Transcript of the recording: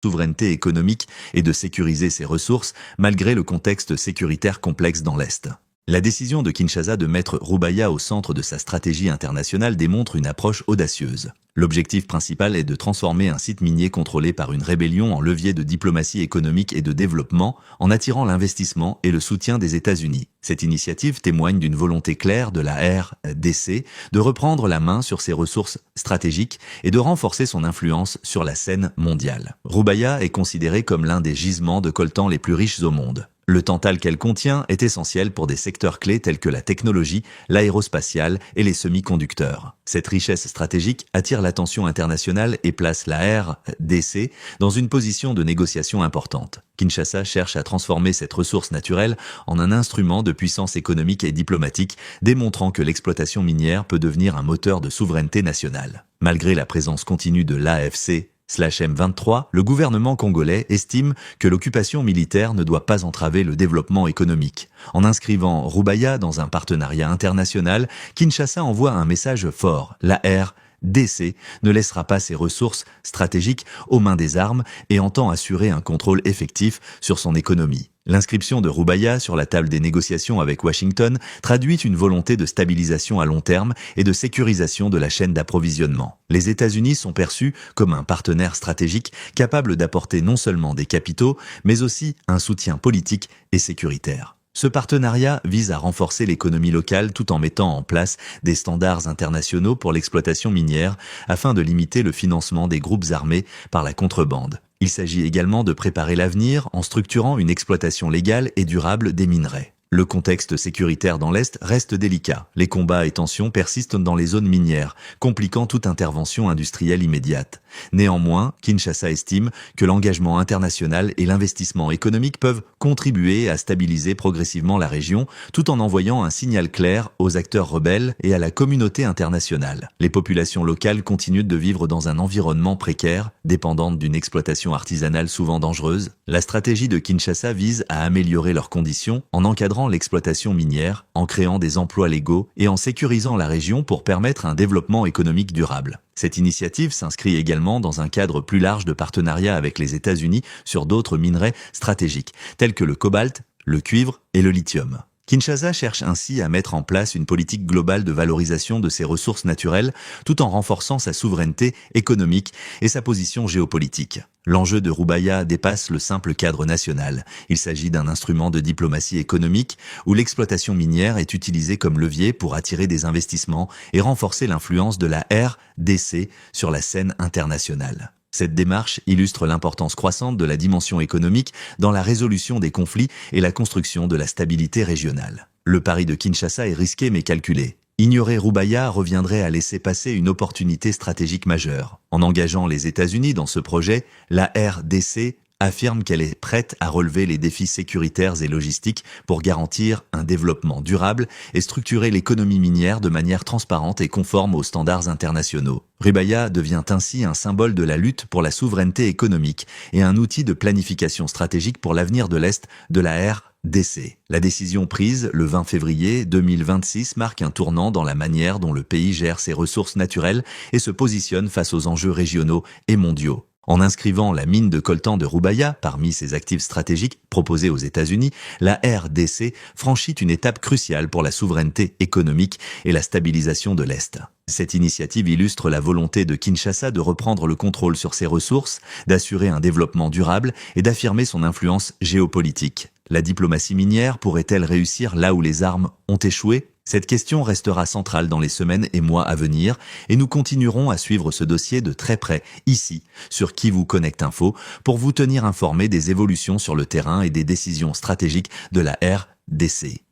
souveraineté économique et de sécuriser ses ressources malgré le contexte sécuritaire complexe dans l'Est. La décision de Kinshasa de mettre Roubaïa au centre de sa stratégie internationale démontre une approche audacieuse. L'objectif principal est de transformer un site minier contrôlé par une rébellion en levier de diplomatie économique et de développement en attirant l'investissement et le soutien des États-Unis. Cette initiative témoigne d'une volonté claire de la RDC de reprendre la main sur ses ressources stratégiques et de renforcer son influence sur la scène mondiale. Roubaïa est considérée comme l'un des gisements de coltan les plus riches au monde. Le tantal qu'elle contient est essentiel pour des secteurs clés tels que la technologie, l'aérospatiale et les semi-conducteurs. Cette richesse stratégique attire l'attention internationale et place la RDC dans une position de négociation importante. Kinshasa cherche à transformer cette ressource naturelle en un instrument de puissance économique et diplomatique, démontrant que l'exploitation minière peut devenir un moteur de souveraineté nationale. Malgré la présence continue de l'AFC/M23, le gouvernement congolais estime que l'occupation militaire ne doit pas entraver le développement économique. En inscrivant Roubaïa dans un partenariat international, Kinshasa envoie un message fort. La RDC ne laissera pas ses ressources stratégiques aux mains des armes et entend assurer un contrôle effectif sur son économie. L'inscription de Roubaïa sur la table des négociations avec Washington traduit une volonté de stabilisation à long terme et de sécurisation de la chaîne d'approvisionnement. Les États-Unis sont perçus comme un partenaire stratégique capable d'apporter non seulement des capitaux, mais aussi un soutien politique et sécuritaire. Ce partenariat vise à renforcer l'économie locale tout en mettant en place des standards internationaux pour l'exploitation minière afin de limiter le financement des groupes armés par la contrebande. Il s'agit également de préparer l'avenir en structurant une exploitation légale et durable des minerais. Le contexte sécuritaire dans l'Est reste délicat. Les combats et tensions persistent dans les zones minières, compliquant toute intervention industrielle immédiate. Néanmoins, Kinshasa estime que l'engagement international et l'investissement économique peuvent contribuer à stabiliser progressivement la région, tout en envoyant un signal clair aux acteurs rebelles et à la communauté internationale. Les populations locales continuent de vivre dans un environnement précaire, dépendante d'une exploitation artisanale souvent dangereuse. La stratégie de Kinshasa vise à améliorer leurs conditions en encadrant l'exploitation minière, en créant des emplois légaux et en sécurisant la région pour permettre un développement économique durable. Cette initiative s'inscrit également dans un cadre plus large de partenariat avec les États-Unis sur d'autres minerais stratégiques, tels que le cobalt, le cuivre et le lithium. Kinshasa cherche ainsi à mettre en place une politique globale de valorisation de ses ressources naturelles tout en renforçant sa souveraineté économique et sa position géopolitique. L'enjeu de Roubaïa dépasse le simple cadre national. Il s'agit d'un instrument de diplomatie économique où l'exploitation minière est utilisée comme levier pour attirer des investissements et renforcer l'influence de la RDC sur la scène internationale. Cette démarche illustre l'importance croissante de la dimension économique dans la résolution des conflits et la construction de la stabilité régionale. Le pari de Kinshasa est risqué mais calculé. Ignorer Roubaïa reviendrait à laisser passer une opportunité stratégique majeure. En engageant les États-Unis dans ce projet, la RDC affirme qu'elle est prête à relever les défis sécuritaires et logistiques pour garantir un développement durable et structurer l'économie minière de manière transparente et conforme aux standards internationaux. Roubaïa devient ainsi un symbole de la lutte pour la souveraineté économique et un outil de planification stratégique pour l'avenir de l'Est de la RDC. La décision prise le 20 février 2026 marque un tournant dans la manière dont le pays gère ses ressources naturelles et se positionne face aux enjeux régionaux et mondiaux. En inscrivant la mine de coltan de Roubaïa parmi ses actifs stratégiques proposés aux États-Unis, la RDC franchit une étape cruciale pour la souveraineté économique et la stabilisation de l'Est. Cette initiative illustre la volonté de Kinshasa de reprendre le contrôle sur ses ressources, d'assurer un développement durable et d'affirmer son influence géopolitique. La diplomatie minière pourrait-elle réussir là où les armes ont échoué ? Cette question restera centrale dans les semaines et mois à venir et nous continuerons à suivre ce dossier de très près ici sur Qui vous connecte info pour vous tenir informé des évolutions sur le terrain et des décisions stratégiques de la RDC.